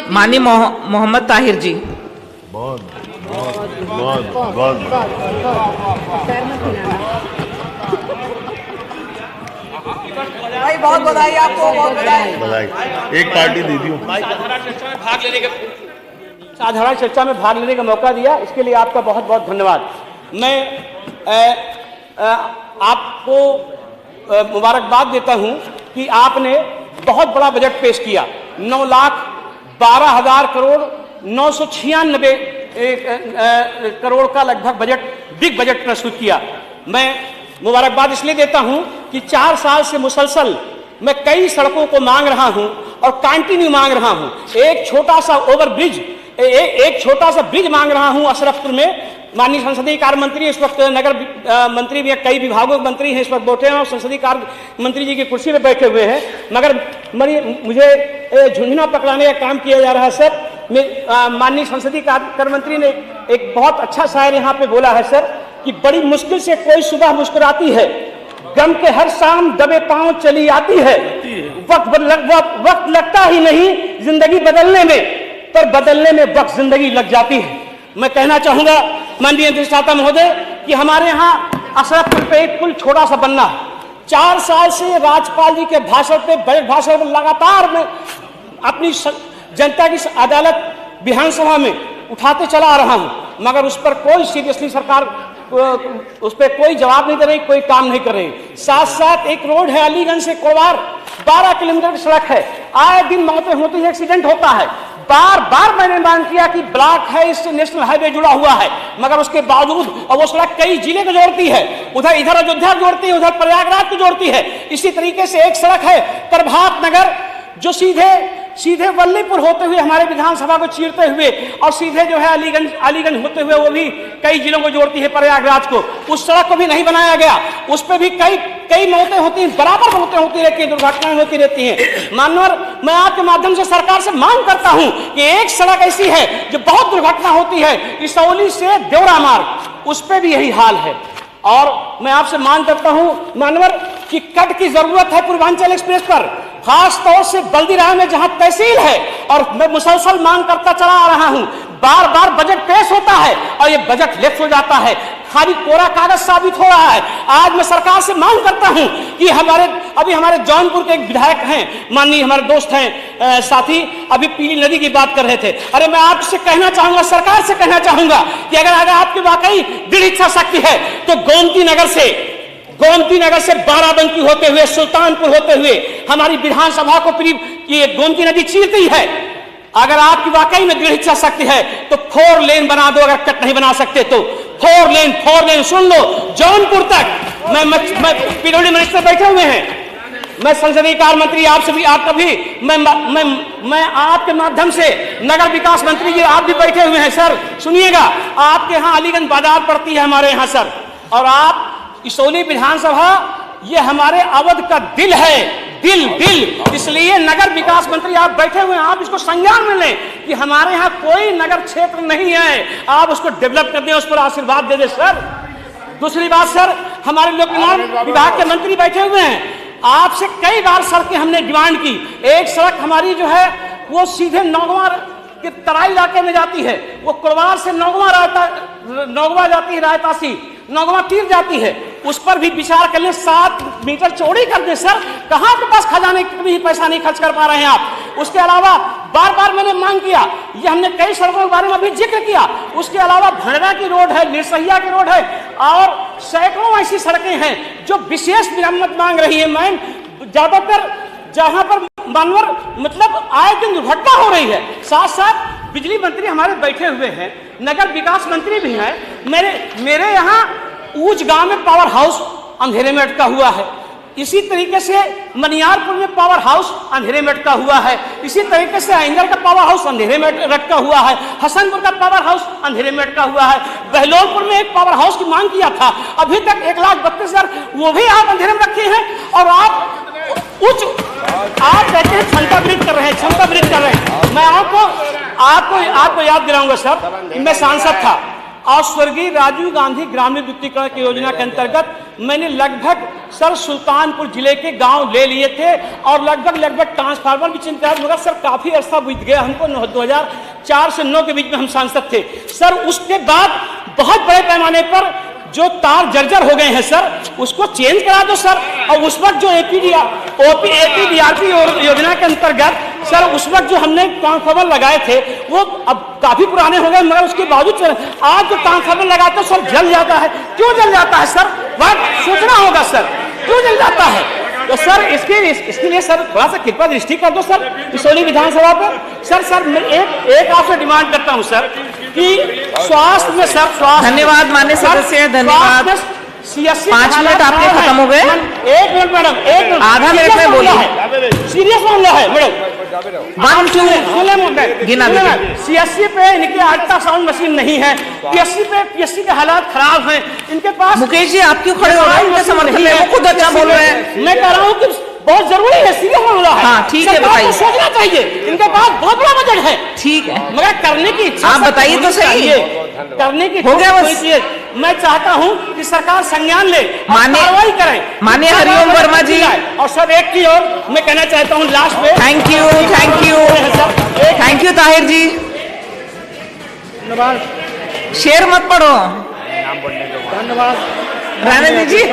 माननीय मोहम्मद ताहिर जी। बहुत बहुत बहुत बहुत भाई बहुत बधाई आपको, बहुत बधाई। बधाई। एक पार्टी दे दी साधारण चर्चा में भाग लेने का मौका दिया, इसके लिए आपका बहुत बहुत धन्यवाद। मैं आपको मुबारकबाद देता हूं कि आपने बहुत बड़ा बजट पेश किया। 9,12,000 करोड़ 996 करोड़ का लगभग बजट, बिग बजट प्रस्तुत किया। मैं मुबारकबाद इसलिए देता हूं कि 4 साल से मुसलसल मैं कई सड़कों को मांग रहा हूं और कंटिन्यू मांग रहा हूं। एक छोटा सा ओवरब्रिज, एक छोटा सा ब्रिज मांग रहा हूं अशरफपुर में। माननीय संसदीय कार्य मंत्री इस वक्त, नगर मंत्री भी, कई विभागों के मंत्री हैं इस वक्त बैठे हैं और संसदीय कार्य मंत्री जी की कुर्सी पर बैठे हुए हैं, मगर मुझे झुंझुना पकड़ाने का काम किया जा रहा है सर। माननीय संसदीय कार्य मंत्री ने एक बहुत अच्छा शायर यहाँ पे बोला है सर कि बड़ी मुश्किल से कोई सुबह मुस्कुराती है, गम के हर शाम दबे पांव चली आती है। वक्त लगता ही नहीं जिंदगी बदलने में, पर बदलने में वक्त जिंदगी लग जाती है। मैं कहना चाहूंगा माननीय अधिष्ठाता महोदय कि हमारे यहाँ अशरफपुर पे एक पुल छोटा सा बनना है। 4 साल से राज्यपाल जी के भाषण पे, बजट भाषण में लगातार मैं अपनी जनता की अदालत विधानसभा में उठाते चला आ रहा हूं, मगर उस पर कोई सीरियसली सरकार उस पर कोई जवाब नहीं दे रही, कोई काम नहीं कर रही। साथ साथ एक रोड है अलीगंज से कोरवार, 12 किलोमीटर की सड़क है, आए दिन मौतें होती है, एक्सीडेंट होता है। बार बार मैंने मांग किया कि ब्लॉक है, इससे नेशनल हाईवे जुड़ा हुआ है, मगर उसके बावजूद, और वो सड़क कई जिले को जोड़ती है, इधर अयोध्या जोड़ती है, उधर प्रयागराज को जोड़ती है। इसी तरीके से एक सड़क है प्रभात नगर जो सीधे वल्लीपुर होते हुए हमारे विधानसभा को चीरते हुए और सीधे जो है अलीगंज होते हुए वो भी कई जिलों को जोड़ती है प्रयागराज को। उस सड़क को भी नहीं बनाया गया, उस पर भी कई मौतें होती हैं, बराबर मौतें होती रहती हैं, दुर्घटनाएं होती रहती हैं। माननीय, मैं आपके माध्यम से सरकार से मांग करता हूं कि एक सड़क ऐसी है जो बहुत दुर्घटना होती है, इसौली से देवरा मार्ग, उस पर भी यही हाल है। और मैं आपसे मांग करता हूं मानवर कि कट की जरूरत है पूर्वांचल एक्सप्रेस पर, खास तौर से बल्दीराय में जहां तहसील है, और मैं मुसलसल मांग करता चला आ रहा हूं। बार बार बजट पेश होता है और ये बजट लेफ्ट हो जाता है, खाली कोरा कागज साबित हो रहा है। आज मैं सरकार से मांग करता हूं कि हमारे जौनपुर के एक विधायक हैं, माननीय हमारे दोस्त हैं साथी, अभी पीली नदी की बात कर रहे थे। अरे मैं आपसे कहना चाहूंगा, सरकार से कहना चाहूंगा कि अगर आपकी वाकई दृढ़ इच्छा शक्ति है तो गोमती नगर से बाराबंकी होते हुए, सुल्तानपुर होते हुए हमारी विधानसभा को ये गोमती नदी चीरती है। अगर आपकी वाकई में दृढ़ इच्छा शक्ति है तो 4 लेन बना दो, अगर कट नहीं बना सकते तो 4 लेन सुन लो, जौनपुर तक। मैं पीडब्ल्यूडी मिनिस्टर बैठे हुए हैं, मैं संसदीय कार्य मंत्री, आपसे भी, आपका भी, मैं आपके माध्यम से नगर विकास मंत्री जी आप भी बैठे हुए हैं सर, सुनिएगा। आपके यहाँ अलीगंज बाजार पड़ती है हमारे यहाँ सर, और आप इसौली विधानसभा ये हमारे अवध का दिल है, दिल। इसलिए नगर विकास मंत्री आप बैठे हुए हैं, आप इसको संज्ञान में लें कि हमारे यहाँ कोई नगर क्षेत्र नहीं है, आप उसको डेवलप कर दें, उस पर आशीर्वाद दे दें सर। दूसरी बात सर, हमारे लोक निर्माण विभाग के मंत्री बैठे हुए हैं, आपसे कई बार सड़कें हमने डिमांड की। एक सड़क हमारी जो है वो सीधे नौगवा के तराई इलाके में जाती है, वो कुरवार से नौगवा जाती है, रायतासी नौगवा तीर जाती है, उस पर भी विचार कर ले, 7 मीटर चौड़ी कर दे सर। कहाँ के पास खजाने भी पैसा नहीं खर्च कर पा रहे हैं आप। उसके अलावा बार बार मैंने मांग किया, ये हमने कई सड़कों के बारे में भी जिक्र किया। उसके अलावा भंडरा की रोड है, निरसैया की रोड है, और सैकड़ों ऐसी सड़कें हैं जो विशेष मरम्मत मांग रही है। मैम, ज्यादातर जहां पर मानवर मतलब आए दिन दुर्घटना हो रही है। साथ साथ बिजली मंत्री हमारे बैठे हुए हैं, नगर विकास मंत्री भी हैं। मेरे यहाँ ऊंच गांव में पावर हाउस अंधेरे में अटका हुआ है, इसी तरीके से मनियारपुर में पावर हाउस अंधेरे में अटका हुआ है, इसी तरीके से आइंदर का पावर हाउस अंधेरे में अटका हुआ है, हसनपुर का पावर हाउस अंधेरे में अटका हुआ है, बहलोलपुर में एक पावर हाउस की मांग किया था, अभी तक 1,32,000 वो भी आप अंधेरे में रखे हैं। और आप कहते हैं क्षमता वृद्धि कर रहे हैं, मैं आपको याद दिलाऊंगा सर, मैं सांसद था और स्वर्गीय राजीव गांधी ग्रामीण विद्युतीकरण की योजना के अंतर्गत मैंने लगभग सर सुल्तानपुर जिले के गांव ले लिए थे और लगभग ट्रांसफार्मर भी चिंता, मगर सर काफी अरसा बीत गया हमको। 2004 से 9 के बीच में हम सांसद थे सर। उसके बाद बहुत बड़े पैमाने पर जो तार जर्जर हो गए हैं सर, उसको चेंज करा दो सर। और उस वक्त जो एपीडीआरपी योजना के अंतर्गत सर उस वक्त जो हमने ट्रांसफार्मर लगाए थे वो अब काफी पुराने हो गए, मगर उसके बावजूद आज जो ट्रांसफार्मर लगाते हैं सर जल जाता है। क्यों जल जाता है सर? वह सोचना होगा सर, क्यों जल जाता है? तो सर इसके लिए सर थोड़ा सा कृपा दृष्टि कर दो सर पिसौली विधानसभा पर। सर मैं एक आपसे डिमांड करता हूं सर कि स्वास्थ्य में सर स्वास्थ्य। धन्यवाद माननीय सदस्य, धन्यवाद। 5 मिनट आपके खत्म हो गए। 1 मिनट मैडम, 1 मिनट, आधा मिनट में बोलिए। सीरियस मामला है मैडम। 1 2 गिना दीजिए। सीएससी पे इनके अल्ट्रासाउंड मशीन नहीं है, पीएससी के हालात खराब हैं, इनके पास। मुकेश जी आप क्यों खड़े हो रहे हैं? उनके समर्थन में वो खुद अच्छा बोल रहे हैं। मैं कह रहा हूँ कि बहुत जरूरी है, सीरियस मामला है। हाँ ठीक है, बताइए। सोचना चाहिए, इनके पास बहुत बड़ा बजट है। ठीक है, मगर करने की इच्छा आप बताइए तो सही। करने की हो गया बस। मैं चाहता हूं कि सरकार संज्ञान ले, कार्रवाई करे। माननीय हरिओम वर्मा जी। और सब एक की ओर मैं कहना चाहता हूं लास्ट में। थैंक यू ताहिर जी। शेर मत पढ़ो, धन्यवाद। रहने दीजिए,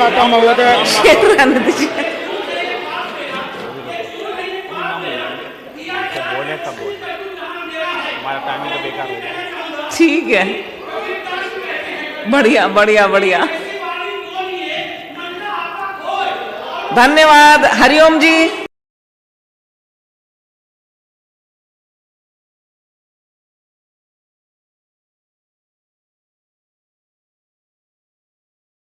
शेर रहने दीजिए। ठीक है, बढ़िया बढ़िया बढ़िया, धन्यवाद हरिओम जी।